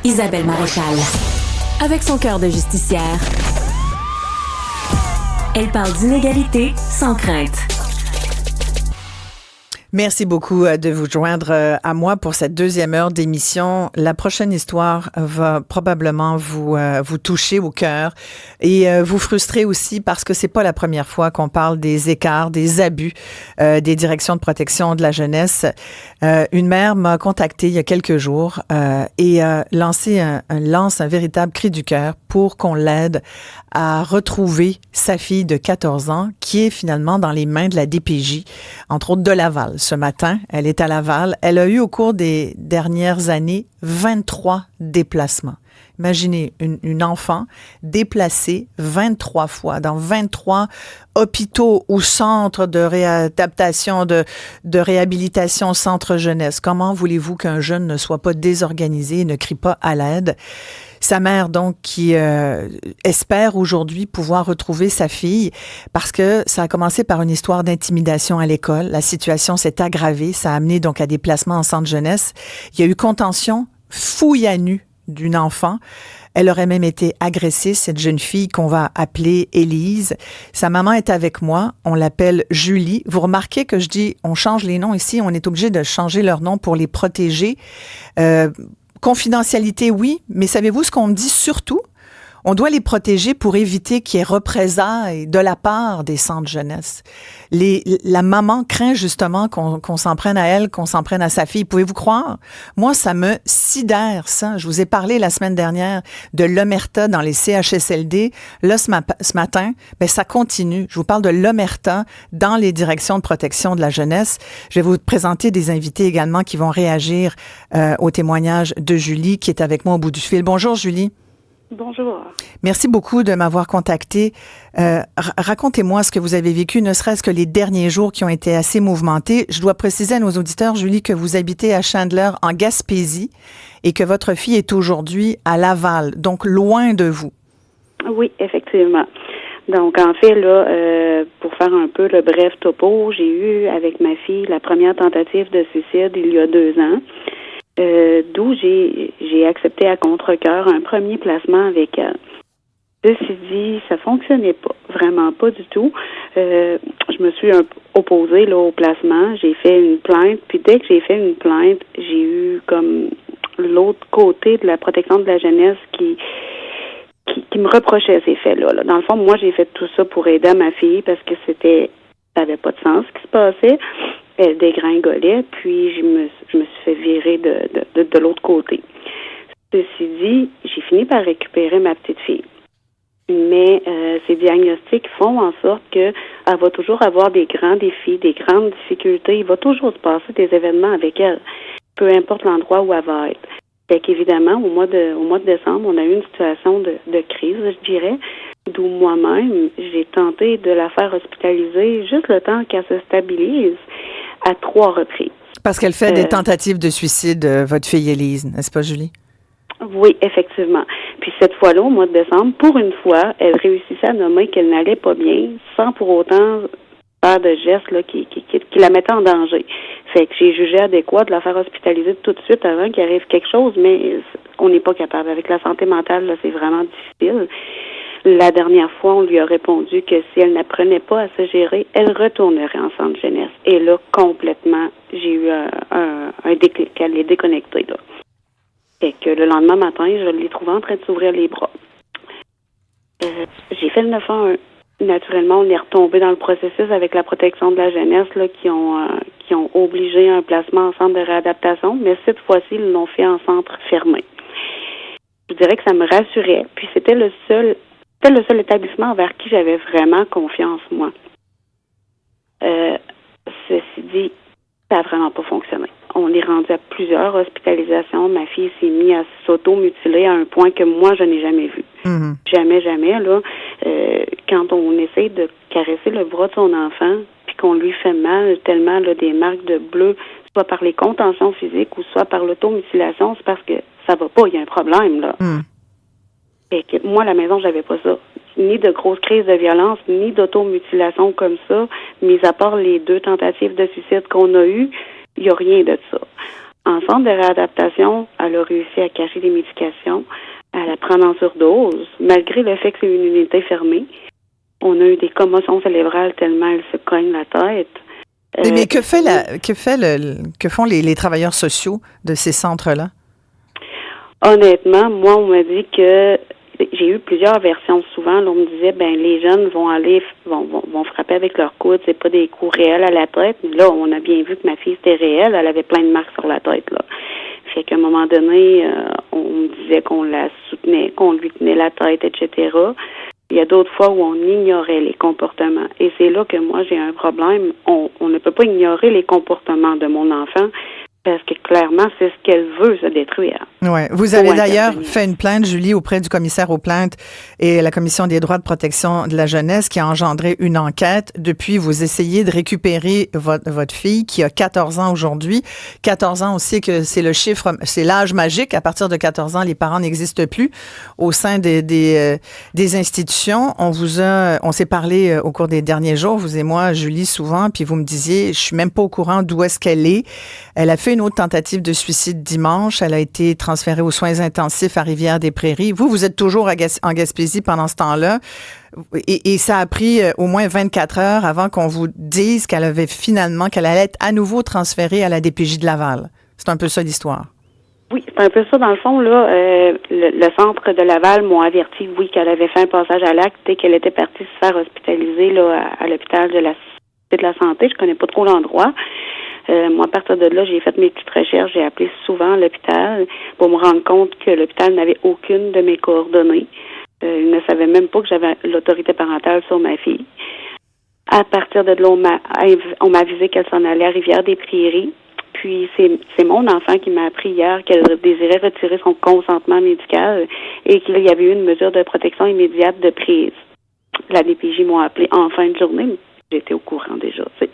Isabelle Maréchal. Avec son cœur de justicière, elle parle d'inégalité sans crainte. Merci beaucoup de vous joindre à moi pour cette deuxième heure d'émission. La prochaine histoire va probablement vous toucher au cœur et vous frustrer aussi parce que c'est pas la première fois qu'on parle des écarts, des abus des directions de protection de la jeunesse. Une mère m'a contactée il y a quelques jours et lance un véritable cri du cœur pour qu'on l'aide à retrouver sa fille de 14 ans qui est finalement dans les mains de la DPJ, entre autres de Laval. Ce matin, elle est à Laval. Elle a eu au cours des dernières années 23 déplacements. Imaginez une enfant déplacée 23 fois dans 23 hôpitaux ou centres de réadaptation, de réhabilitation, centre jeunesse. Comment voulez-vous qu'un jeune ne soit pas désorganisé et ne crie pas à l'aide? Sa mère, donc, qui espère aujourd'hui pouvoir retrouver sa fille parce que ça a commencé par une histoire d'intimidation à l'école. La situation s'est aggravée. Ça a amené donc à des placements en centre jeunesse. Il y a eu contention, fouille à nu d'une enfant. Elle aurait même été agressée, cette jeune fille qu'on va appeler Élise. Sa maman est avec moi. On l'appelle Julie. Vous remarquez que je dis, on change les noms ici. On est obligé de changer leur nom pour les protéger. Confidentialité, oui, mais savez-vous ce qu'on me dit surtout? On doit les protéger pour éviter qu'il y ait représailles de la part des centres jeunesse. La maman craint justement qu'on s'en prenne à elle, qu'on s'en prenne à sa fille. Pouvez-vous croire? Moi, ça me sidère, ça. Je vous ai parlé la semaine dernière de l'omerta dans les CHSLD. Là, ce matin, ça continue. Je vous parle de l'omerta dans les directions de protection de la jeunesse. Je vais vous présenter des invités également qui vont réagir au témoignage de Julie, qui est avec moi au bout du fil. Bonjour, Julie. Bonjour. Merci beaucoup de m'avoir contacté. Racontez-moi ce que vous avez vécu, ne serait-ce que les derniers jours qui ont été assez mouvementés. Je dois préciser à nos auditeurs, Julie, que vous habitez à Chandler, en Gaspésie, et que votre fille est aujourd'hui à Laval, donc loin de vous. Oui, effectivement. Donc, en fait, là, pour faire un peu le bref topo, j'ai eu avec ma fille la première tentative de suicide il y a 2 ans. D'où j'ai accepté à contre-cœur un premier placement avec elle. Ceci dit, ça fonctionnait pas, vraiment pas du tout. Je me suis opposée là au placement, j'ai fait une plainte, puis dès que j'ai fait une plainte, j'ai eu comme l'autre côté de la protection de la jeunesse qui me reprochait ces faits-là. Là. Dans le fond, moi, j'ai fait tout ça pour aider ma fille parce que ça avait pas de sens ce qui se passait. Elle dégringolait, puis je me suis fait virer de l'autre côté. Ceci dit, j'ai fini par récupérer ma petite fille. Mais ces diagnostics font en sorte qu'elle va toujours avoir des grands défis, des grandes difficultés. Il va toujours se passer des événements avec elle, peu importe l'endroit où elle va être. Fait qu'évidemment, au mois de décembre, on a eu une situation de crise, je dirais, d'où moi-même, j'ai tenté de la faire hospitaliser juste le temps qu'elle se stabilise à 3 reprises. Parce qu'elle fait des tentatives de suicide, votre fille Élise, n'est-ce pas, Julie? Oui, effectivement. Puis cette fois-là, au mois de décembre, pour une fois, elle réussissait à nommer qu'elle n'allait pas bien, sans pour autant faire de gestes là, qui la mettaient en danger. Fait que j'ai jugé adéquat de la faire hospitaliser tout de suite avant qu'il arrive quelque chose, mais on n'est pas capable. Avec la santé mentale, là, c'est vraiment difficile. La dernière fois, on lui a répondu que si elle n'apprenait pas à se gérer, elle retournerait en centre jeunesse. Et là, complètement, j'ai eu un déclic. Elle est déconnectée, là. Fait que le lendemain matin, je l'ai trouvée en train de s'ouvrir les bras. J'ai fait le 911. Naturellement, on est retombé dans le processus avec la protection de la jeunesse là, qui ont obligé un placement en centre de réadaptation, mais cette fois-ci, ils l'ont fait en centre fermé. Je dirais que ça me rassurait, puis c'était le seul établissement envers qui j'avais vraiment confiance, moi. Ceci dit, ça n'a vraiment pas fonctionné. On est rendu à plusieurs hospitalisations. Ma fille s'est mise à s'auto-mutiler à un point que moi, je n'ai jamais vu. Mm-hmm. Jamais, là. Quand on essaie de caresser le bras de son enfant, puis qu'on lui fait mal, tellement là, des marques de bleu, soit par les contentions physiques ou soit par l'automutilation, c'est parce que ça va pas, il y a un problème, là. Mm. Et que moi, à la maison, j'avais pas ça. Ni de grosses crises de violence, ni d'automutilation comme ça, mis à part les 2 tentatives de suicide qu'on a eues, il n'y a rien de ça. En centre de réadaptation, elle a réussi à cacher des médications, à la prendre en surdose, malgré le fait que c'est une unité fermée. On a eu des commotions cérébrales tellement elle se cogne la tête. Mais que font les travailleurs sociaux de ces centres-là? Honnêtement, moi, on m'a dit que j'ai eu plusieurs versions. Souvent, là, on me disait, les jeunes vont frapper avec leurs coudes, c'est pas des coups réels à la tête. Mais là, on a bien vu que ma fille, c'était réel, elle avait plein de marques sur la tête, là. Fait qu'à un moment donné, on me disait qu'on la soutenait, qu'on lui tenait la tête, etc. Il y a d'autres fois où on ignorait les comportements. Et c'est là que moi, j'ai un problème. On ne peut pas ignorer les comportements de mon enfant parce que clairement, c'est ce qu'elle veut se détruire. Oui. Vous avez d'ailleurs fait une plainte, Julie, auprès du commissaire aux plaintes et la Commission des droits de protection de la jeunesse qui a engendré une enquête. Depuis, vous essayez de récupérer votre fille qui a 14 ans aujourd'hui. 14 ans aussi, que c'est le chiffre, c'est l'âge magique. À partir de 14 ans, les parents n'existent plus au sein des institutions. On s'est parlé au cours des derniers jours, vous et moi, Julie, souvent, puis vous me disiez, je suis même pas au courant d'où est-ce qu'elle est. Elle a fait une autre tentative de suicide dimanche. Elle a été transférée aux soins intensifs à Rivière-des-Prairies. Vous êtes toujours en Gaspésie pendant ce temps-là. Et ça a pris au moins 24 heures avant qu'on vous dise qu'elle allait être à nouveau transférée à la DPJ de Laval. C'est un peu ça l'histoire. Oui, c'est un peu ça. Dans le fond, là, le centre de Laval m'a averti, oui, qu'elle avait fait un passage à l'acte et qu'elle était partie se faire hospitaliser là, à l'hôpital de la Cité de la Santé. Je connais pas trop l'endroit. Moi, à partir de là, j'ai fait mes petites recherches. J'ai appelé souvent l'hôpital pour me rendre compte que l'hôpital n'avait aucune de mes coordonnées. Il ne savait même pas que j'avais l'autorité parentale sur ma fille. À partir de là, on m'a avisé qu'elle s'en allait à Rivière-des-Prairies. Puis, c'est mon enfant qui m'a appris hier qu'elle désirait retirer son consentement médical et qu'il y avait eu une mesure de protection immédiate de prise. La DPJ m'a appelé en fin de journée, mais j'étais au courant déjà. T'sais.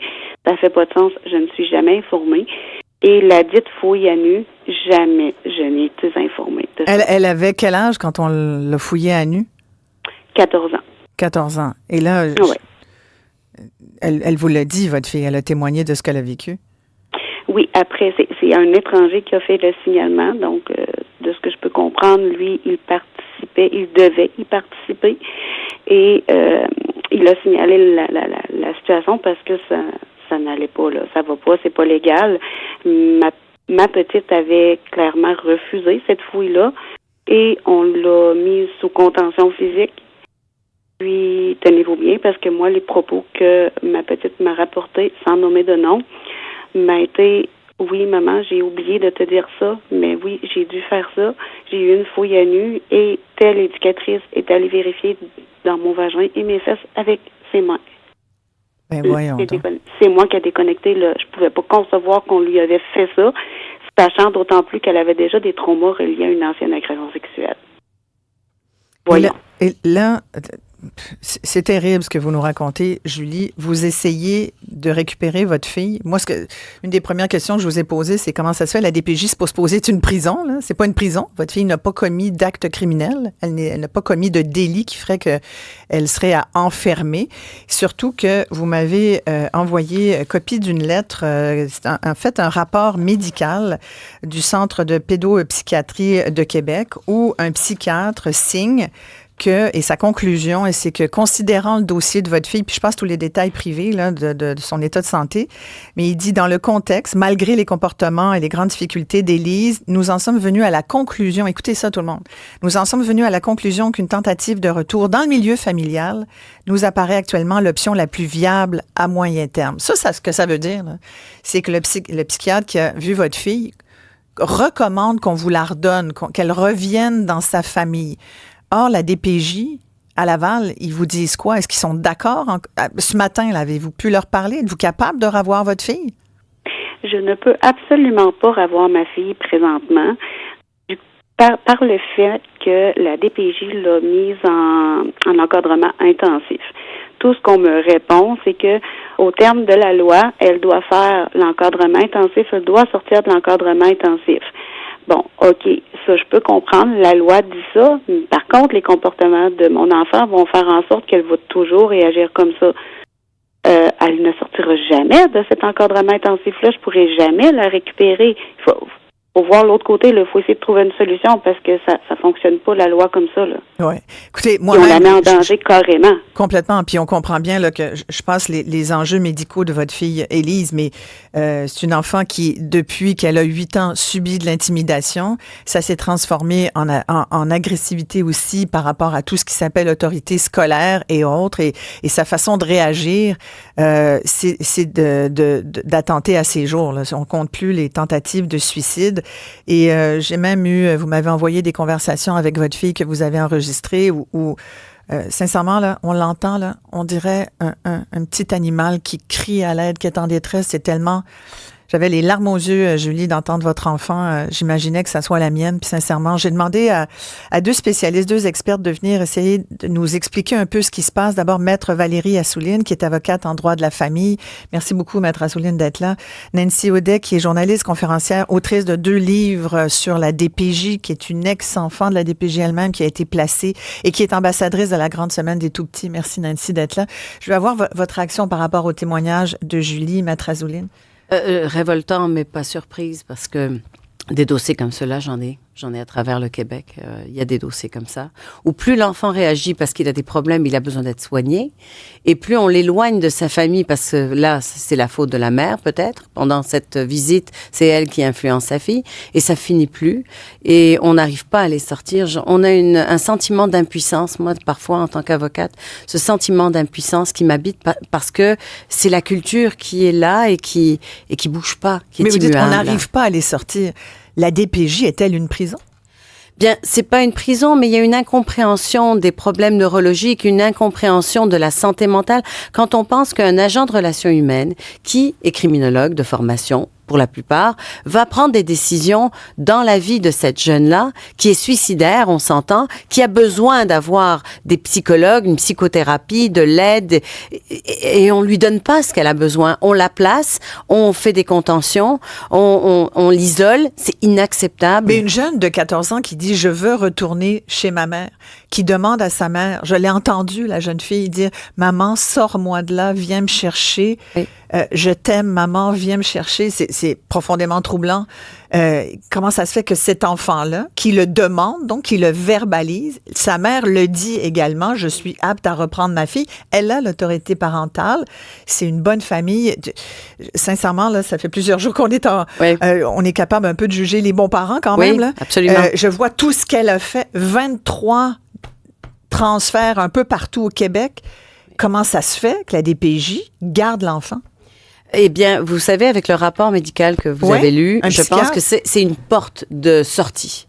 Ça fait pas de sens. Je ne suis jamais informée. Et la dite fouille à nu, jamais je n'ai été informée. Elle avait quel âge quand on l'a fouillée à nu? 14 ans. 14 ans. Et là, ouais. Elle vous l'a dit, votre fille. Elle a témoigné de ce qu'elle a vécu? Oui, après, c'est un étranger qui a fait le signalement. Donc, de ce que je peux comprendre, lui, il devait y participer. Et il a signalé la situation parce que ça n'allait pas, là. Ça va pas, c'est pas légal. Ma petite avait clairement refusé cette fouille-là et on l'a mise sous contention physique. Puis, tenez-vous bien, parce que moi, les propos que ma petite m'a rapportés, sans nommer de nom, m'a été, oui, maman, j'ai oublié de te dire ça, mais oui, j'ai dû faire ça. J'ai eu une fouille à nu et telle éducatrice est allée vérifier dans mon vagin et mes fesses avec ses mains. Ben voyons donc. C'est moi qui ai déconnecté, là. Je pouvais pas concevoir qu'on lui avait fait ça, sachant d'autant plus qu'elle avait déjà des traumas reliés à une ancienne agression sexuelle. Voyons. Et là, c'est terrible ce que vous nous racontez, Julie. Vous essayez de récupérer votre fille. Moi, une des premières questions que je vous ai posées, c'est comment ça se fait? La DPJ, c'est pas supposé être une prison, là. C'est pas une prison. Votre fille n'a pas commis d'acte criminel. Elle n'a pas commis de délit qui ferait qu'elle serait à enfermer. Surtout que vous m'avez envoyé copie d'une lettre, c'est en fait un rapport médical du Centre de pédopsychiatrie de Québec où un psychiatre signe et sa conclusion, c'est que considérant le dossier de votre fille, puis je passe tous les détails privés là, de son état de santé, mais il dit, dans le contexte, malgré les comportements et les grandes difficultés d'Élise, nous en sommes venus à la conclusion, écoutez ça tout le monde, nous en sommes venus à la conclusion qu'une tentative de retour dans le milieu familial nous apparaît actuellement l'option la plus viable à moyen terme. Ça ce que ça veut dire, là, c'est que le psychiatre qui a vu votre fille recommande qu'on vous la redonne, qu'elle revienne dans sa famille. Or, la DPJ, à Laval, ils vous disent quoi? Est-ce qu'ils sont d'accord? Ce matin, là, avez-vous pu leur parler? Êtes-vous capable de revoir votre fille? Je ne peux absolument pas revoir ma fille présentement par le fait que la DPJ l'a mise en encadrement intensif. Tout ce qu'on me répond, c'est que au terme de la loi, elle doit faire l'encadrement intensif, elle doit sortir de l'encadrement intensif. Bon, OK, ça, je peux comprendre. La loi dit ça. Par contre, les comportements de mon enfant vont faire en sorte qu'elle va toujours réagir comme ça. Elle ne sortira jamais de cet encadrement intensif-là. Je pourrai jamais la récupérer. faut voir l'autre côté, là. Faut essayer de trouver une solution parce que ça fonctionne pas, la loi comme ça, là. Oui. Écoutez, on la met en danger carrément. Complètement. Puis on comprend bien là, que je passe les enjeux médicaux de votre fille Élise, mais c'est une enfant qui, depuis qu'elle a 8 ans, subit de l'intimidation. Ça s'est transformé en agressivité aussi par rapport à tout ce qui s'appelle autorité scolaire et autres. Et sa façon de réagir, c'est d'attenter à ses jours. Là. On compte plus les tentatives de suicide. Et j'ai même vous m'avez envoyé des conversations avec votre fille que vous avez enregistrées où sincèrement, là, on l'entend, là, on dirait un petit animal qui crie à l'aide, qui est en détresse. C'est tellement... J'avais les larmes aux yeux, Julie, d'entendre votre enfant. J'imaginais que ça soit la mienne. Puis sincèrement, j'ai demandé à 2 spécialistes, 2 expertes de venir essayer de nous expliquer un peu ce qui se passe. D'abord, Maître Valérie Assouline, qui est avocate en droit de la famille. Merci beaucoup, Maître Assouline, d'être là. Nancy Audet, qui est journaliste, conférencière, autrice de 2 livres sur la DPJ, qui est une ex-enfant de la DPJ elle-même, qui a été placée et qui est ambassadrice de la Grande Semaine des Tout-Petits. Merci, Nancy, d'être là. Je vais avoir votre réaction par rapport au témoignage de Julie, Maître Assouline. Révoltant, mais pas surprise, parce que des dossiers comme ceux-là, j'en ai à travers le Québec. Il y a des dossiers comme ça, où plus l'enfant réagit parce qu'il a des problèmes, il a besoin d'être soigné, et plus on l'éloigne de sa famille, parce que là, c'est la faute de la mère, peut-être. Pendant cette visite, c'est elle qui influence sa fille, et ça finit plus, et on n'arrive pas à les sortir. On a un sentiment d'impuissance, moi, parfois, en tant qu'avocate, ce sentiment d'impuissance qui m'habite, parce que c'est la culture qui est là et qui bouge pas, qui est immuable. Mais vous dites, on n'arrive pas à les sortir. La DPJ est-elle une prison? Bien, c'est pas une prison, mais il y a une incompréhension des problèmes neurologiques, une incompréhension de la santé mentale. Quand on pense qu'un agent de relations humaines, qui est criminologue de formation, pour la plupart, va prendre des décisions dans la vie de cette jeune-là, qui est suicidaire, on s'entend, qui a besoin d'avoir des psychologues, une psychothérapie, de l'aide, et on lui donne pas ce qu'elle a besoin. On la place, on fait des contentions, on l'isole, c'est inacceptable. Mais une jeune de 14 ans qui dit « Je veux retourner chez ma mère », qui demande à sa mère, je l'ai entendu, la jeune fille, dire « Maman, sors-moi de là, viens me chercher. Oui. Je t'aime, maman, viens me chercher. » C'est profondément troublant. Comment ça se fait que cet enfant-là, qui le demande, donc qui le verbalise, sa mère le dit également, je suis apte à reprendre ma fille. Elle a l'autorité parentale. C'est une bonne famille. Sincèrement, là, ça fait plusieurs jours qu'on est on est capable un peu de juger les bons parents quand même. Là. Absolument. Je vois tout ce qu'elle a fait. 23 transferts un peu partout au Québec. Comment ça se fait que la DPJ garde l'enfant? Eh bien, vous savez, avec le rapport médical que vous avez lu, je pense que c'est une porte de sortie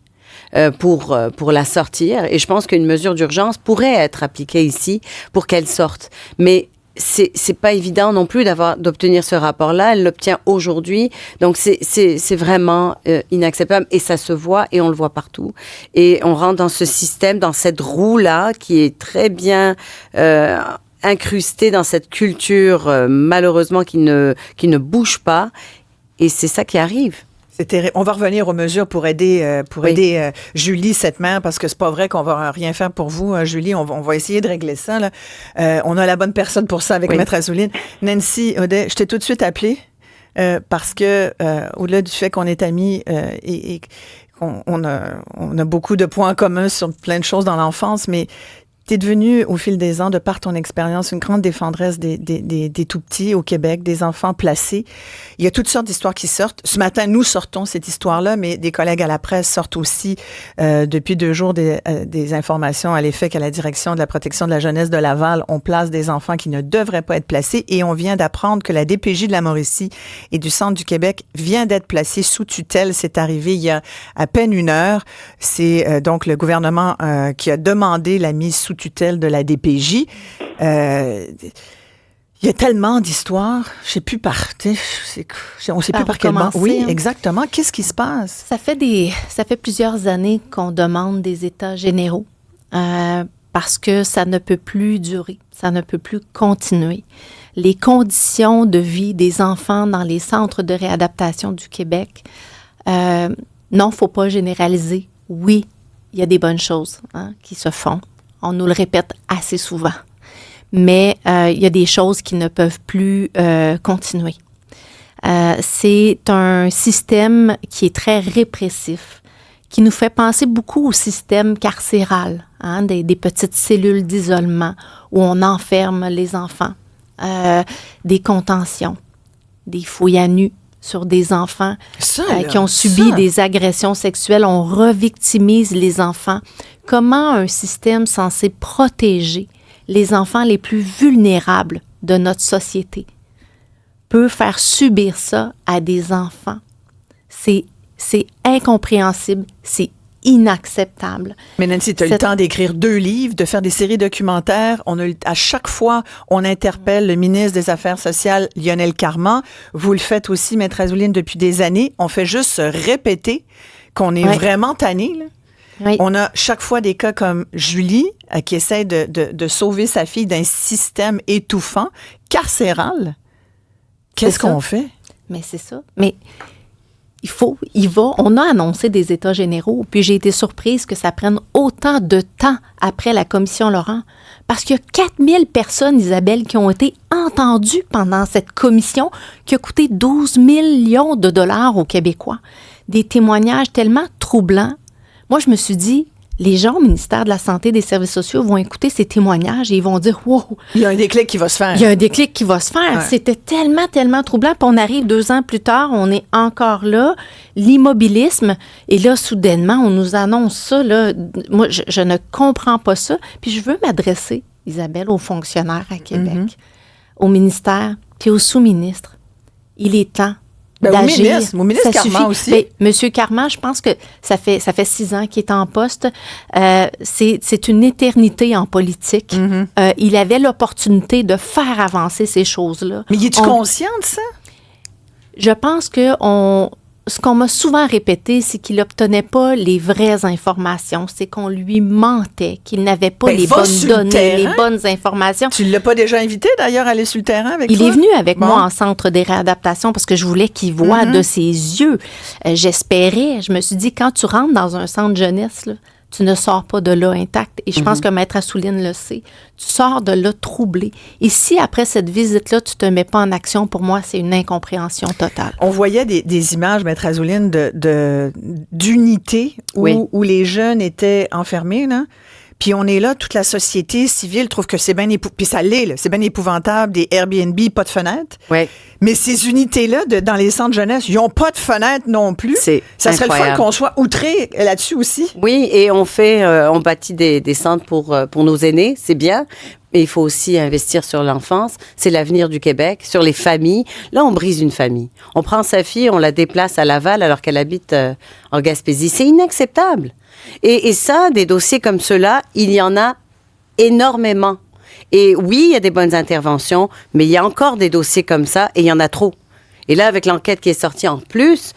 pour la sortir. Et je pense qu'une mesure d'urgence pourrait être appliquée ici pour qu'elle sorte. Mais c'est pas évident non plus d'obtenir ce rapport-là. Elle l'obtient aujourd'hui. Donc, c'est vraiment inacceptable. Et ça se voit et on le voit partout. Et on rentre dans ce système, dans cette roue-là qui est très bien... incrusté dans cette culture, malheureusement, qui ne bouge pas. Et c'est ça qui arrive. C'est terrible. On va revenir aux mesures pour aider Julie, cette mère, parce que c'est pas vrai qu'on va rien faire pour vous, Julie. On va essayer de régler ça. Là. On a la bonne personne pour ça avec Maître Assouline. Nancy Audet, je t'ai tout de suite appelée parce que, au-delà du fait qu'on est amis et qu'on a beaucoup de points communs sur plein de choses dans l'enfance, mais tu es devenue, au fil des ans, de par ton expérience, une grande défendresse des tout-petits au Québec, des enfants placés. Il y a toutes sortes d'histoires qui sortent. Ce matin, nous sortons cette histoire-là, mais des collègues à la presse sortent aussi depuis 2 jours des informations à l'effet qu'à la direction de la protection de la jeunesse de Laval, on place des enfants qui ne devraient pas être placés. Et on vient d'apprendre que la DPJ de la Mauricie et du Centre du Québec vient d'être placée sous tutelle. C'est arrivé il y a à peine 1 heure. C'est donc le gouvernement qui a demandé la mise sous tutelle de la DPJ. Il y a tellement d'histoires. Je ne sais plus on ne sait plus par quel moment. Oui, exactement. Qu'est-ce qui se passe? Ça fait plusieurs années qu'on demande des états généraux parce que ça ne peut plus durer. Ça ne peut plus continuer. Les conditions de vie des enfants dans les centres de réadaptation du Québec, non, il ne faut pas généraliser. Oui, il y a des bonnes choses qui se font. On nous le répète assez souvent. Mais il y a des choses qui ne peuvent plus continuer. C'est un système qui est très répressif, qui nous fait penser beaucoup au système carcéral, hein, des petites cellules d'isolement où on enferme les enfants, des contentions, des fouilles à nu sur des enfants qui ont subi des agressions sexuelles. On revictimise les enfants. Comment un système censé protéger les enfants les plus vulnérables de notre société peut faire subir ça à des enfants? C'est incompréhensible, c'est inacceptable. Mais Nancy, tu as eu le temps d'écrire 2 livres, de faire des séries documentaires. À chaque fois, on interpelle le ministre des Affaires sociales, Lionel Carman. Vous le faites aussi, Maître Azoulin, depuis des années. On fait juste se répéter qu'on est vraiment tanné, là. Oui. On a chaque fois des cas comme Julie qui essaie de sauver sa fille d'un système étouffant, carcéral. Qu'est-ce qu'on fait? Mais c'est ça. Mais on a annoncé des états généraux, puis j'ai été surprise que ça prenne autant de temps après la commission Laurent. Parce qu'il y a 4000 personnes, Isabelle, qui ont été entendues pendant cette commission qui a coûté 12 millions de dollars aux Québécois. Des témoignages tellement troublants. Moi, je me suis dit, les gens au ministère de la Santé et des Services sociaux vont écouter ces témoignages et ils vont dire « Wow! » Il y a un déclic qui va se faire. Il y a un déclic qui va se faire. Ouais. C'était tellement, tellement troublant. Puis on arrive 2 ans plus tard, on est encore là. L'immobilisme. Et là, soudainement, on nous annonce ça. Là. Moi, je ne comprends pas ça. Puis je veux m'adresser, Isabelle, aux fonctionnaires à Québec, au ministère, puis aux sous-ministres. Il est temps d'agir. Au ministre Carman aussi. Mais, Monsieur Carman, je pense que ça fait 6 ans qu'il est en poste. C'est une éternité en politique. Il avait l'opportunité de faire avancer ces choses-là. Mais es-tu conscient de ça? Je pense que ce qu'on m'a souvent répété, c'est qu'il n'obtenait pas les vraies informations. C'est qu'on lui mentait, qu'il n'avait pas les bonnes données, les bonnes informations. Tu ne l'as pas déjà invité, d'ailleurs, à aller sur le terrain avec toi? Il est venu avec moi en centre des réadaptations parce que je voulais qu'il voie de ses yeux. J'espérais. Je me suis dit, quand tu rentres dans un centre jeunesse, là, tu ne sors pas de là intact. Et je pense que Maître Assouline le sait. Tu sors de là troublé. Et si, après cette visite-là, tu ne te mets pas en action, pour moi, c'est une incompréhension totale. On voyait des images, Maître Assouline, d'unité où les jeunes étaient enfermés, là. Puis on est là, toute la société civile trouve que c'est bien puis ça l'est, là, c'est bien épouvantable, des Airbnb, pas de fenêtres. Oui. Mais ces unités-là, dans les centres jeunesse, ils n'ont pas de fenêtres non plus. Ça serait le fun qu'on soit outrés là-dessus aussi. Oui, et on bâtit des centres pour nos aînés, c'est bien. Mais il faut aussi investir sur l'enfance. C'est l'avenir du Québec, sur les familles. Là, on brise une famille. On prend sa fille, on la déplace à Laval alors qu'elle habite en Gaspésie. C'est inacceptable. Et ça, des dossiers comme ceux-là, il y en a énormément. Et oui, il y a des bonnes interventions, mais il y a encore des dossiers comme ça et il y en a trop. Et là, avec l'enquête qui est sortie en plus,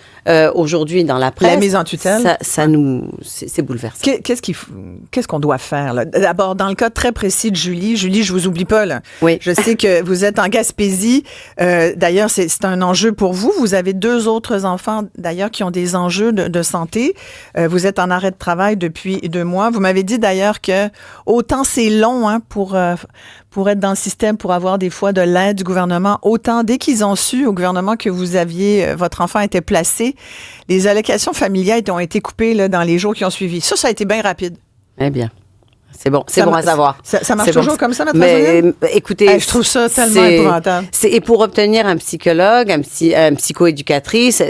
aujourd'hui dans la presse... La mise en tutelle. C'est bouleversant. Qu'est-ce qu'on doit faire, là? D'abord, dans le cas très précis de Julie, je vous oublie pas, là. Oui. Je sais que vous êtes en Gaspésie. D'ailleurs, c'est un enjeu pour vous. Vous avez 2 autres enfants, d'ailleurs, qui ont des enjeux de santé. Vous êtes en arrêt de travail depuis 2 mois. Vous m'avez dit, d'ailleurs, que autant c'est long, hein, pour être dans le système, pour avoir des fois de l'aide du gouvernement, autant dès qu'ils ont su au gouvernement que votre enfant était placé, les allocations familiales ont été coupées là, dans les jours qui ont suivi. Ça a été bien rapide. Eh bien, c'est bon à savoir. Ça marche toujours comme ça, Maître Azoulin? Écoutez, je trouve ça tellement épouvantable. Et pour obtenir un psychologue, un psychoéducatrice,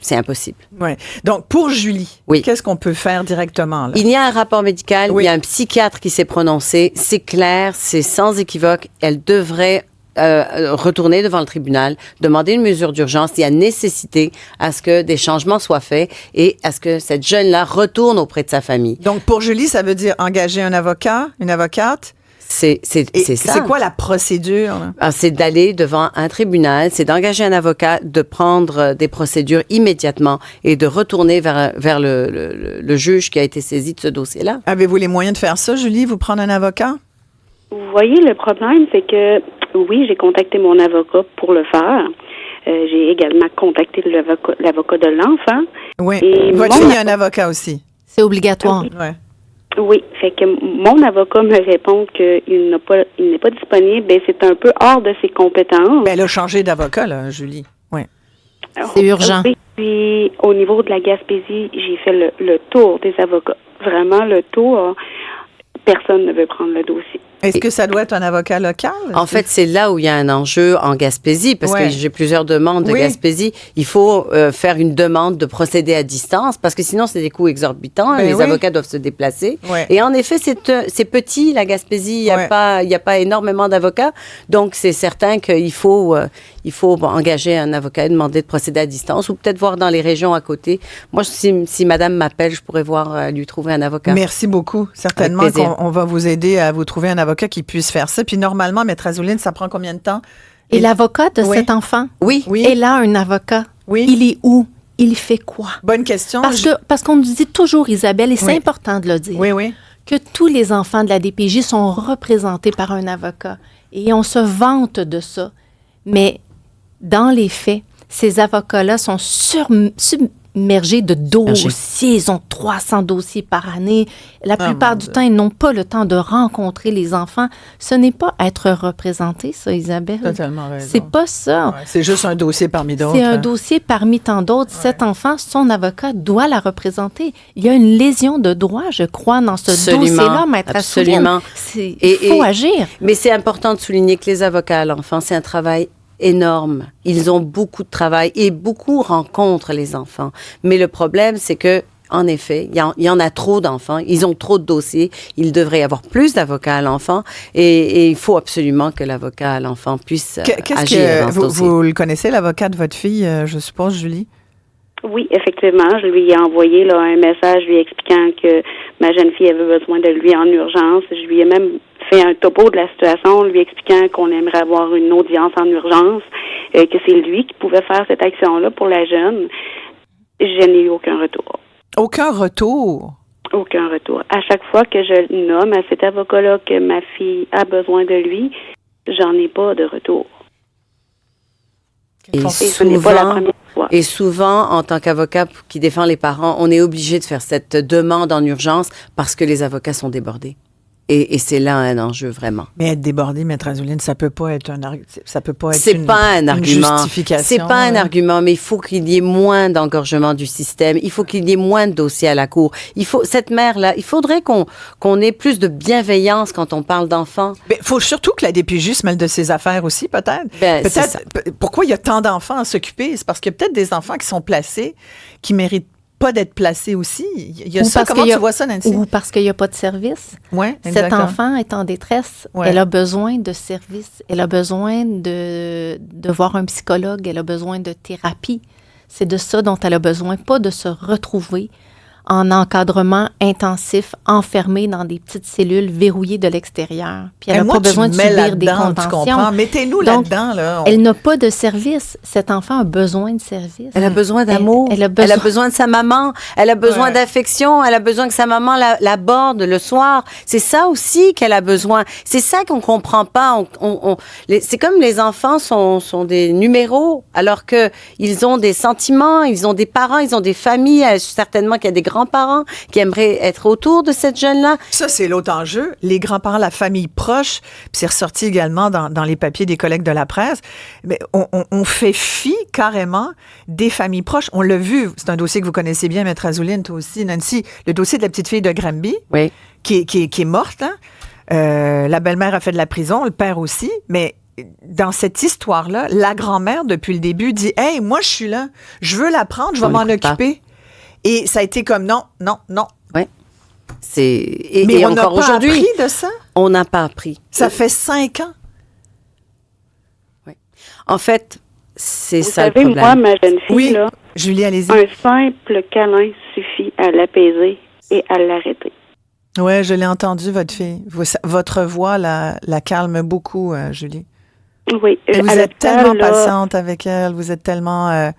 c'est impossible. Ouais. Donc, pour Julie, qu'est-ce qu'on peut faire directement, là? Il y a un rapport médical, il y a un psychiatre qui s'est prononcé. C'est clair, c'est sans équivoque. Elle devrait retourner devant le tribunal, demander une mesure d'urgence. Il y a nécessité à ce que des changements soient faits et à ce que cette jeune-là retourne auprès de sa famille. Donc, pour Julie, ça veut dire engager un avocat, une avocate? C'est ça. C'est quoi la procédure? C'est d'aller devant un tribunal, c'est d'engager un avocat, de prendre des procédures immédiatement et de retourner vers le juge qui a été saisi de ce dossier-là. Avez-vous les moyens de faire ça, Julie, vous prendre un avocat? Vous voyez, le problème, c'est que, oui, j'ai contacté mon avocat pour le faire. J'ai également contacté l'avocat de l'enfant. Oui. Votre fille a un avocat aussi. C'est obligatoire. Oui, fait que mon avocat me répond qu'il n'est pas disponible. Ben, c'est un peu hors de ses compétences. Ben, elle a changé d'avocat, là, Julie. Oui. C'est urgent. Oui, puis au niveau de la Gaspésie, j'ai fait le tour des avocats. Vraiment le tour. Personne ne veut prendre le dossier. Est-ce que ça doit être un avocat local? En fait, c'est là où il y a un enjeu en Gaspésie, parce que j'ai plusieurs demandes de Gaspésie. Il faut faire une demande de procéder à distance, parce que sinon, c'est des coûts exorbitants. Les avocats doivent se déplacer. Et en effet, c'est petit, la Gaspésie. Il n'y a pas énormément d'avocats. Donc, c'est certain qu'il faut engager un avocat et demander de procéder à distance, ou peut-être voir dans les régions à côté. Moi, si madame m'appelle, je pourrais voir lui trouver un avocat. Merci beaucoup. Certainement qu'on va vous aider à vous trouver un avocat qui puisse faire ça. Puis normalement, Maître Azuline, ça prend combien de temps? Et l'avocat de cet enfant? Oui. Et là, un avocat, il est où? Il fait quoi? Bonne question. Parce qu'on nous dit toujours, Isabelle, et c'est important de le dire, que tous les enfants de la DPJ sont représentés par un avocat. Et on se vante de ça. Mais dans les faits, ces avocats-là sont submergés de dossiers. Ils ont 300 dossiers par année. La plupart du temps, ils n'ont pas le temps de rencontrer les enfants. Ce n'est pas être représenté, ça, Isabelle. Totalement raison. C'est pas ça. Ouais, c'est juste un dossier parmi d'autres. C'est un dossier parmi tant d'autres. Cet enfant, son avocat doit la représenter. Il y a une lésion de droit, je crois, dans ce dossier-là, Maître Assouline. Il faut agir. Mais c'est important de souligner que les avocats à l'enfant, c'est un travail énorme. Ils ont beaucoup de travail et beaucoup rencontrent les enfants. Mais le problème, c'est que, en effet, il y en a trop d'enfants. Ils ont trop de dossiers. Il devrait y avoir plus d'avocats à l'enfant et il faut absolument que l'avocat à l'enfant puisse agir dans ce dossier. Vous le connaissez, l'avocat de votre fille, je suppose, Julie? Oui, effectivement. Je lui ai envoyé un message lui expliquant que ma jeune fille avait besoin de lui en urgence. Je lui ai même fait un topo de la situation, lui expliquant qu'on aimerait avoir une audience en urgence, que c'est lui qui pouvait faire cette action-là pour la jeune. Je n'ai eu aucun retour. Aucun retour? Aucun retour. À chaque fois que je nomme à cet avocat-là que ma fille a besoin de lui, j'en ai pas de retour. Et souvent, en tant qu'avocat qui défend les parents, on est obligé de faire cette demande en urgence parce que les avocats sont débordés. Et c'est là un enjeu vraiment. Mais être débordé, Maître Azuline, ça peut pas être une justification. C'est pas un argument, mais il faut qu'il y ait moins d'engorgement du système. Il faut qu'il y ait moins de dossiers à la cour. Cette mère-là, il faudrait qu'on ait plus de bienveillance quand on parle d'enfants. Il faut surtout que la DPJ se mêle de ses affaires aussi, peut-être. Pourquoi il y a tant d'enfants à s'occuper? C'est parce qu'il y a peut-être des enfants qui sont placés, qui méritent pas d'être placé aussi. Il y a ça. Comment tu vois ça, Nancy? Ou parce qu'il n'y a pas de service. Oui, Cet enfant est en détresse. Ouais. Elle a besoin de service. Elle a besoin de voir un psychologue. Elle a besoin de thérapie. C'est de ça dont elle a besoin, pas de se retrouver en encadrement intensif, enfermée dans des petites cellules verrouillées de l'extérieur. Puis elle n'a pas besoin de subir des contentions. Mettez-nous là-dedans. Là, Elle n'a pas de service. Cet enfant a besoin de service. Elle a besoin d'amour. Elle a besoin de sa maman. Elle a besoin d'affection. Elle a besoin que sa maman l'aborde le soir. C'est ça aussi qu'elle a besoin. C'est ça qu'on comprend pas. C'est comme les enfants sont des numéros, alors que ils ont des sentiments, ils ont des parents, ils ont des familles. Certainement qu'il y a des grands-parents qui aimeraient être autour de cette jeune-là. Ça, c'est l'autre enjeu. Les grands-parents, la famille proche, puis c'est ressorti également dans les papiers des collègues de la presse, mais on fait fi carrément des familles proches. On l'a vu, c'est un dossier que vous connaissez bien, Maître Azuline, toi aussi, Nancy, le dossier de la petite fille de Granby, qui est morte. Hein? La belle-mère a fait de la prison, le père aussi, mais dans cette histoire-là, la grand-mère, depuis le début, dit « Hey, moi, je suis là, je veux la prendre, je vais m'en occuper. » Et ça a été comme non. Oui. Mais on n'a pas appris de ça. On n'a pas appris. Ça fait 5 ans. Oui. En fait, c'est ça le problème. Vous savez, moi, ma jeune fille, là, Julie, allez-y. Un simple câlin suffit à l'apaiser et à l'arrêter. Oui, je l'ai entendu, votre fille. Votre voix la calme beaucoup, Julie. Oui. Et vous êtes tellement patiente avec elle. Vous êtes tellement...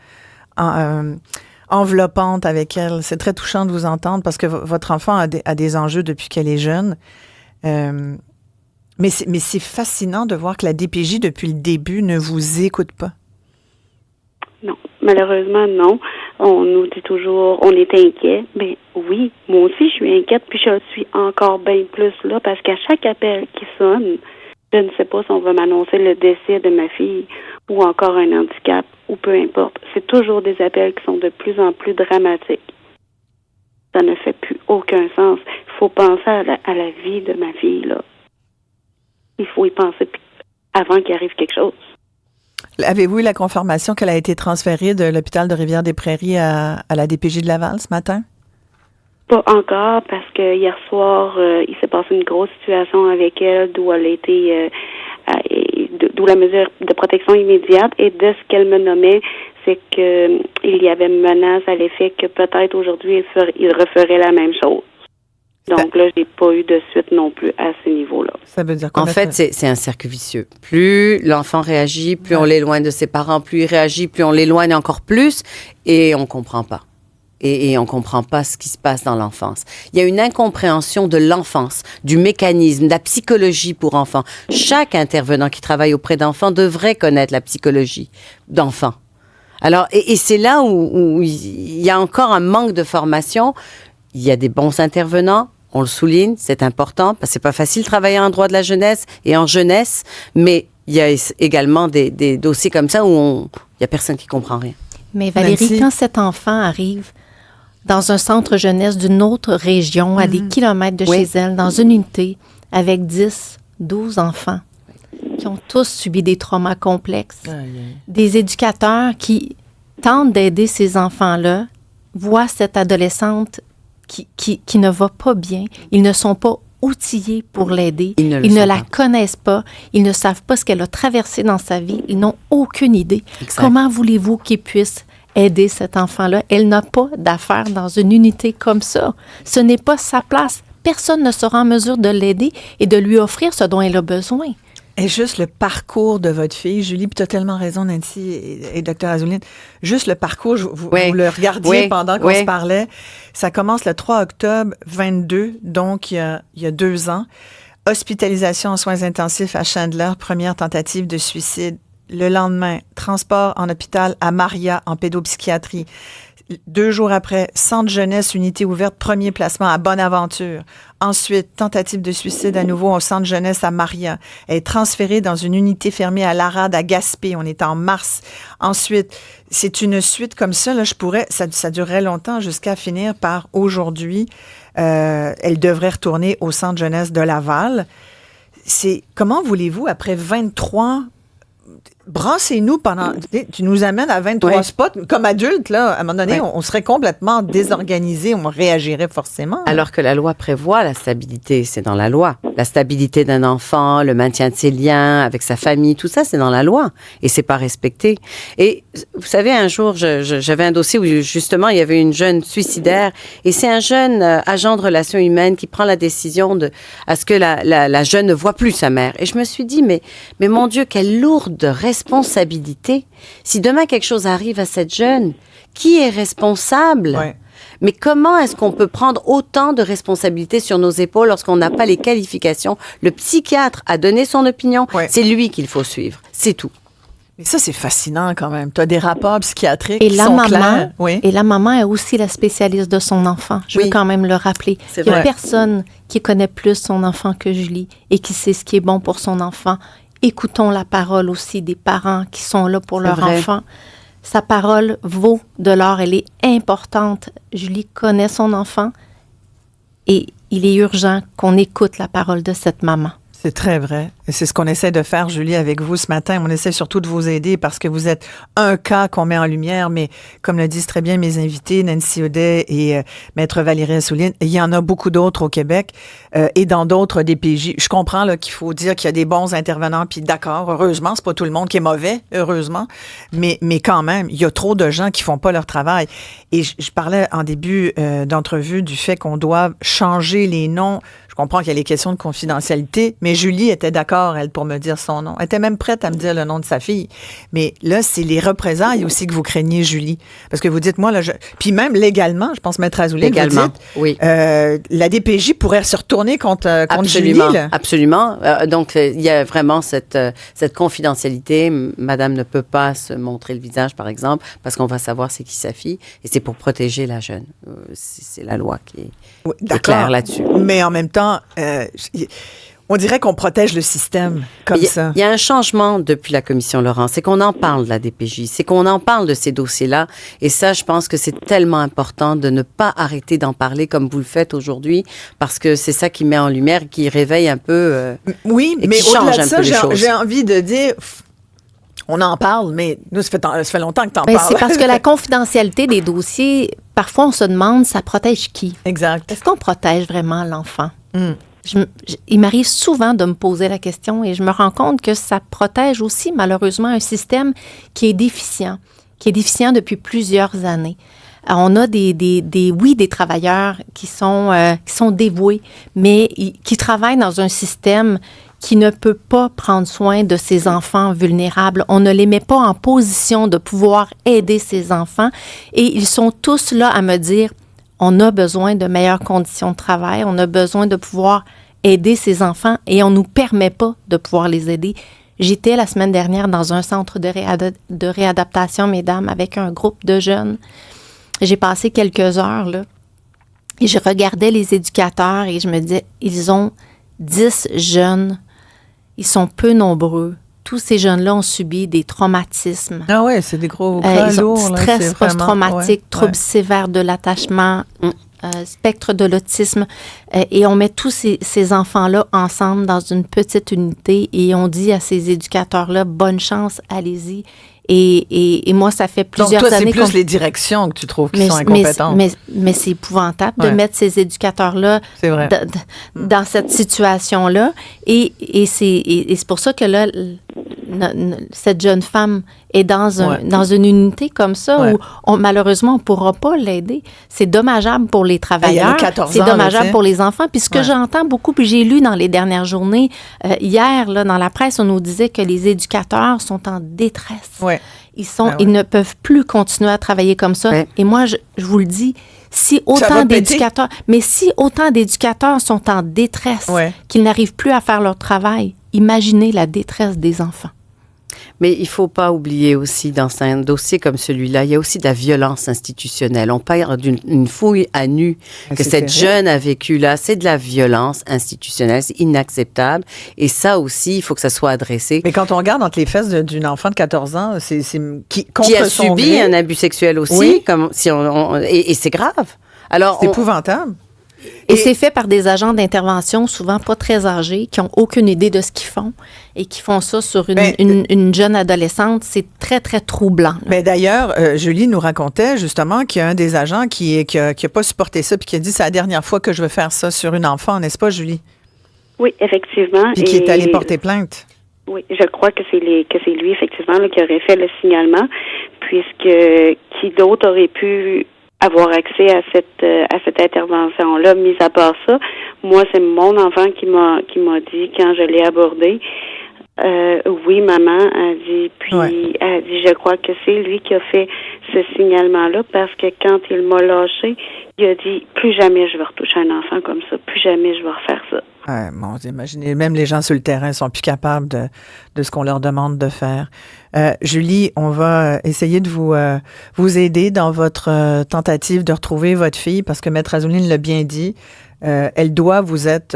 enveloppante avec elle. C'est très touchant de vous entendre parce que votre enfant a des enjeux depuis qu'elle est jeune. Mais c'est fascinant de voir que la DPJ, depuis le début, ne vous écoute pas. Non, malheureusement, non. On nous dit toujours, on est inquiet. Mais oui, moi aussi, je suis inquiète, puis je suis encore bien plus là parce qu'à chaque appel qui sonne, Je ne sais pas si on va m'annoncer le décès de ma fille ou encore un handicap ou peu importe. C'est toujours des appels qui sont de plus en plus dramatiques. Ça ne fait plus aucun sens. Il faut penser à la vie de ma fille, là. Il faut y penser avant qu'il arrive quelque chose. Avez-vous eu la confirmation qu'elle a été transférée de l'hôpital de Rivière-des-Prairies à la DPJ de Laval ce matin? Pas encore, parce que hier soir, il s'est passé une grosse situation avec elle, d'où elle a été, d'où la mesure de protection immédiate. Et de ce qu'elle me nommait, c'est que il y avait menace à l'effet que peut-être aujourd'hui, il referait la même chose. Donc là, j'ai pas eu de suite non plus à ce niveau-là. Ça veut dire En fait, c'est un cercle vicieux. Plus l'enfant réagit, plus on l'éloigne de ses parents, plus il réagit, plus on l'éloigne encore plus, et on comprend pas. Et on comprend pas ce qui se passe dans l'enfance. Il y a une incompréhension de l'enfance, du mécanisme, de la psychologie pour enfants. Chaque intervenant qui travaille auprès d'enfants devrait connaître la psychologie d'enfants. Alors, et c'est là où il y a encore un manque de formation. Il y a des bons intervenants, on le souligne, c'est important, parce que c'est pas facile de travailler en droit de la jeunesse et en jeunesse, mais il y a également des dossiers comme ça où il y a personne qui comprend rien. Mais Valérie, quand cet enfant arrive dans un centre jeunesse d'une autre région, à des kilomètres de chez elle, dans une unité, avec 10, 12 enfants qui ont tous subi des traumas complexes, des éducateurs qui tentent d'aider ces enfants-là, voient cette adolescente qui ne va pas bien, ils ne sont pas outillés pour l'aider, ils ne la connaissent pas, ils ne savent pas ce qu'elle a traversé dans sa vie, ils n'ont aucune idée. Exact. Comment voulez-vous qu'ils puissent aider cet enfant-là? Elle n'a pas d'affaires dans une unité comme ça. Ce n'est pas sa place. Personne ne sera en mesure de l'aider et de lui offrir ce dont elle a besoin. Et juste le parcours de votre fille, Julie, puis tu as tellement raison, Nancy et Dr. Azuline, juste le parcours, vous le regardiez pendant qu'on se parlait, ça commence le 3 octobre 22, donc il y a 2 ans. Hospitalisation en soins intensifs à Chandler, première tentative de suicide. Le lendemain, transport en hôpital à Maria, en pédopsychiatrie. 2 jours après, centre jeunesse, unité ouverte, premier placement à Bonaventure. Ensuite, tentative de suicide à nouveau au centre jeunesse à Maria. Elle est transférée dans une unité fermée à l'Arade à Gaspé. On est en mars. Ensuite, c'est une suite comme ça. Là, ça durerait longtemps jusqu'à finir par aujourd'hui. Elle devrait retourner au centre jeunesse de Laval. Comment voulez-vous, après 23 brassez-nous pendant... Tu nous amènes à 23 spots. Comme adultes, là, à un moment donné, on serait complètement désorganisé, on réagirait forcément. Alors que la loi prévoit la stabilité, c'est dans la loi. La stabilité d'un enfant, le maintien de ses liens avec sa famille, tout ça, c'est dans la loi. Et c'est pas respecté. Et vous savez, un jour, j'avais un dossier où, justement, il y avait une jeune suicidaire. Et c'est un jeune agent de relations humaines qui prend la décision à ce que la jeune ne voit plus sa mère. Et je me suis dit, mais mon Dieu, quelle lourde responsabilité. Si demain quelque chose arrive à cette jeune, qui est responsable? Mais comment est-ce qu'on peut prendre autant de responsabilités sur nos épaules lorsqu'on n'a pas les qualifications? Le psychiatre a donné son opinion, c'est lui qu'il faut suivre, c'est tout. Mais ça, c'est fascinant quand même. Tu as des rapports psychiatriques qui sont clairs. Et la maman est aussi la spécialiste de son enfant. Je veux quand même le rappeler. Il n'y a personne qui connaît plus son enfant que Julie et qui sait ce qui est bon pour son enfant. Écoutons la parole aussi des parents qui sont là pour leur enfant. Sa parole vaut de l'or, elle est importante. Julie connaît son enfant et il est urgent qu'on écoute la parole de cette maman. C'est très vrai. Et c'est ce qu'on essaie de faire, Julie, avec vous ce matin. On essaie surtout de vous aider parce que vous êtes un cas qu'on met en lumière, mais comme le disent très bien mes invités, Nancy Audet et Maître Valérie Assouline, il y en a beaucoup d'autres au Québec et dans d'autres DPJ. Je comprends là, qu'il faut dire qu'il y a des bons intervenants, puis d'accord, heureusement, c'est pas tout le monde qui est mauvais, heureusement, mais quand même, il y a trop de gens qui font pas leur travail. Et je parlais en début d'entrevue du fait qu'on doit changer les noms. Je comprends qu'il y a les questions de confidentialité, mais Julie était d'accord, elle, pour me dire son nom. Elle était même prête à me dire le nom de sa fille. Mais là, c'est les représailles aussi que vous craignez, Julie. Parce que vous dites, moi, là, puis même légalement, je pense, Maître Azuline, légalement, vous dites, la DPJ pourrait se retourner contre Julie. Là. Absolument. Donc, il y a vraiment cette confidentialité. Madame ne peut pas se montrer le visage, par exemple, parce qu'on va savoir c'est qui sa fille. Et c'est pour protéger la jeune. C'est la loi qui est claire là-dessus. Mais en même temps, On dirait qu'on protège le système comme ça. Il y a un changement depuis la commission Laurent, c'est qu'on en parle de la DPJ, c'est qu'on en parle de ces dossiers-là. Et ça, je pense que c'est tellement important de ne pas arrêter d'en parler comme vous le faites aujourd'hui, parce que c'est ça qui met en lumière, qui réveille un peu. Oui, mais au-delà de ça, j'ai envie de dire. On en parle, mais nous, ça fait longtemps que tu en parles. C'est parce que la confidentialité des dossiers, parfois, on se demande, ça protège qui? Exact. Est-ce qu'on protège vraiment l'enfant? Il m'arrive souvent de me poser la question et je me rends compte que ça protège aussi, malheureusement, un système qui est déficient depuis plusieurs années. On a des travailleurs qui sont dévoués, mais qui travaillent dans un système qui ne peut pas prendre soin de ces enfants vulnérables. On ne les met pas en position de pouvoir aider ces enfants et ils sont tous là à me dire, on a besoin de meilleures conditions de travail, on a besoin de pouvoir aider ces enfants et on ne nous permet pas de pouvoir les aider. J'étais la semaine dernière dans un centre de réadaptation, mesdames, avec un groupe de jeunes. J'ai passé quelques heures là et je regardais les éducateurs et je me disais, ils ont 10 jeunes. Ils sont peu nombreux. Tous ces jeunes-là ont subi des traumatismes. Ah ouais, c'est des gros cas lourds. Stress post-traumatique, troubles sévères de l'attachement, spectre de l'autisme. Et on met tous ces enfants-là ensemble dans une petite unité et on dit à ces éducateurs-là, bonne chance, allez-y. Et moi, ça fait plusieurs années... Donc, toi, c'est plus les directions que tu trouves qui sont incompétentes. Mais c'est épouvantable de mettre ces éducateurs-là dans cette situation-là. Et c'est pour ça que là, cette jeune femme est dans une unité comme ça où, malheureusement, on ne pourra pas l'aider. C'est dommageable pour les travailleurs. C'est dommageable pour les enfants. Puis ce que j'entends beaucoup, puis j'ai lu dans les dernières journées, hier, là, dans la presse, on nous disait que les éducateurs sont en détresse. Ouais. Ils ne peuvent plus continuer à travailler comme ça. Ouais. Et moi, je vous le dis, si autant d'éducateurs sont en détresse, qu'ils n'arrivent plus à faire leur travail, imaginez la détresse des enfants. Mais il ne faut pas oublier aussi, dans un dossier comme celui-là, il y a aussi de la violence institutionnelle. On parle d'une fouille à nu que cette jeune a vécue là. C'est de la violence institutionnelle. C'est inacceptable. Et ça aussi, il faut que ça soit adressé. Mais quand on regarde entre les fesses d'une enfant de 14 ans, qui a subi un abus sexuel aussi, et c'est grave. Alors, c'est épouvantable. Et c'est fait par des agents d'intervention, souvent pas très âgés, qui n'ont aucune idée de ce qu'ils font et qui font ça sur une jeune adolescente. C'est très, très troublant. Mais d'ailleurs, Julie nous racontait justement qu'il y a un des agents qui a pas supporté ça puis qui a dit « c'est la dernière fois que je veux faire ça sur une enfant », n'est-ce pas, Julie? Oui, effectivement. Puis qui est allé porter plainte. Oui, je crois que c'est lui, effectivement, là, qui aurait fait le signalement, puisque qui d'autre aurait pu avoir accès à cette intervention-là. Mis à part ça, moi, c'est mon enfant qui m'a dit quand je l'ai abordé, oui, maman, a dit, puis elle dit, je crois que c'est lui qui a fait ce signalement-là parce que quand il m'a lâché, il a dit, plus jamais je vais retoucher un enfant comme ça, plus jamais je vais refaire ça. Ouais, bon, imaginez, même les gens sur le terrain sont plus capables de ce qu'on leur demande de faire. Julie, on va essayer de vous aider dans votre tentative de retrouver votre fille parce que Maître Azoulay l'a bien dit. Elle doit vous être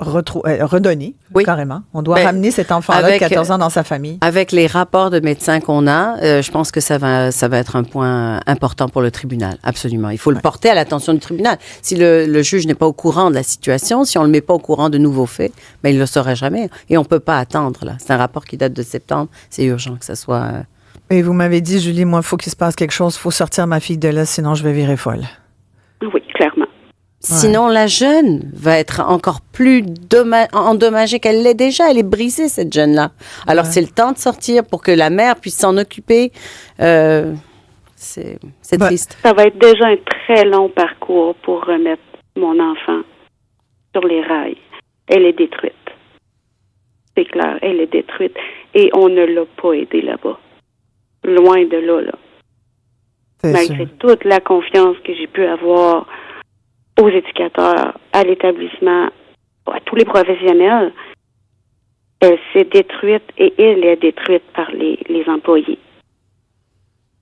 redonnée, carrément. On doit ramener cet enfant-là de 14 ans dans sa famille. Avec les rapports de médecins qu'on a, je pense que ça va être un point important pour le tribunal, absolument. Il faut le porter à l'attention du tribunal. Si le juge n'est pas au courant de la situation, si on ne le met pas au courant de nouveaux faits, ben, il ne le saura jamais. Et on ne peut pas attendre. Là. C'est un rapport qui date de septembre. C'est urgent que ça soit... Et vous m'avez dit, Julie, moi, il faut qu'il se passe quelque chose. Il faut sortir ma fille de là, sinon je vais virer folle. Oui, clairement. Sinon, la jeune va être encore plus endommagée qu'elle l'est déjà. Elle est brisée, cette jeune-là. Alors, c'est le temps de sortir pour que la mère puisse s'en occuper. C'est triste. Ça va être déjà un très long parcours pour remettre mon enfant sur les rails. Elle est détruite. C'est clair, elle est détruite. Et on ne l'a pas aidée là-bas. Loin de là. Malgré toute la confiance que j'ai pu avoir aux éducateurs, à l'établissement, à tous les professionnels, elle s'est détruite et elle est détruite par les employés.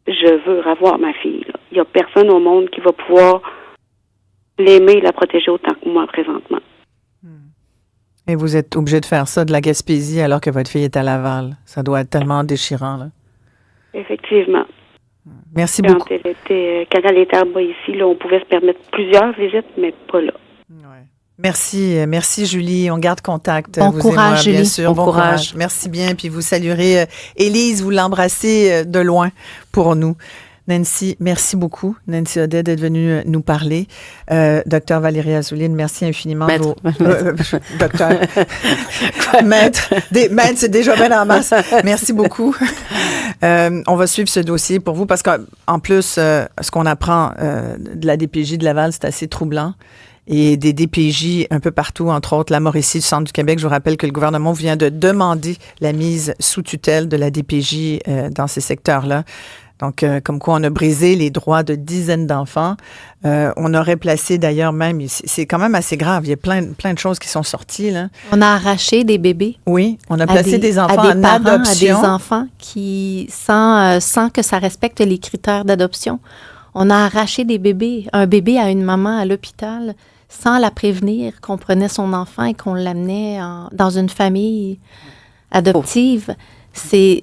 Je veux revoir ma fille. Là. Il n'y a personne au monde qui va pouvoir l'aimer et la protéger autant que moi présentement. Et vous êtes obligé de faire ça de la Gaspésie alors que votre fille est à Laval. Ça doit être tellement déchirant, là. Effectivement. Merci beaucoup. Quand elle était en bas ici, là, on pouvait se permettre plusieurs visites, mais pas là. Ouais. Merci Julie. On garde contact. Bon vous courage, et moi, bien Julie. sûr. Bon courage. Merci bien. Puis vous saluerez Élise, vous l'embrassez de loin pour nous. Nancy, merci beaucoup. Nancy Audet d'être venue nous parler. Docteur Valérie Assouline, merci infiniment. Maître. Docteur. Maître. Maître, c'est déjà bien en masse. Merci beaucoup. On va suivre ce dossier pour vous parce qu'en plus, ce qu'on apprend de la DPJ de Laval, c'est assez troublant. Et des DPJ un peu partout, entre autres la Mauricie du centre du Québec. Je vous rappelle que le gouvernement vient de demander la mise sous tutelle de la DPJ dans ces secteurs-là. Donc, comme quoi on a brisé les droits de dizaines d'enfants. On aurait placé d'ailleurs même, c'est quand même assez grave, il y a plein de choses qui sont sorties, là. On a arraché des bébés. Oui, on a placé des enfants en adoption. À des enfants qui, sans que ça respecte les critères d'adoption. On a arraché des bébés, un bébé à une maman à l'hôpital, sans la prévenir qu'on prenait son enfant et qu'on l'amenait dans une famille adoptive. C'est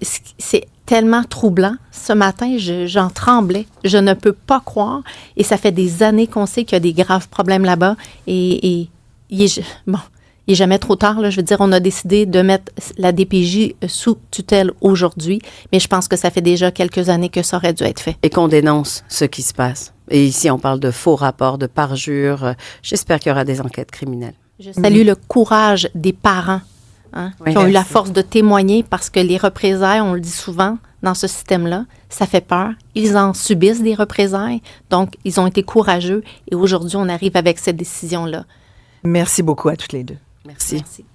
tellement troublant. Ce matin, j'en tremblais. Je ne peux pas croire. Et ça fait des années qu'on sait qu'il y a des graves problèmes là-bas. Et il est jamais trop tard, là. Je veux dire, on a décidé de mettre la DPJ sous tutelle aujourd'hui, mais je pense que ça fait déjà quelques années que ça aurait dû être fait. Et qu'on dénonce ce qui se passe. Et ici, on parle de faux rapports, de parjures. J'espère qu'il y aura des enquêtes criminelles. Je salue le courage des parents qui ont eu la force de témoigner parce que les représailles, on le dit souvent dans ce système-là, ça fait peur. Ils en subissent des représailles, donc ils ont été courageux et aujourd'hui, on arrive avec cette décision-là. Merci beaucoup à toutes les deux. Merci.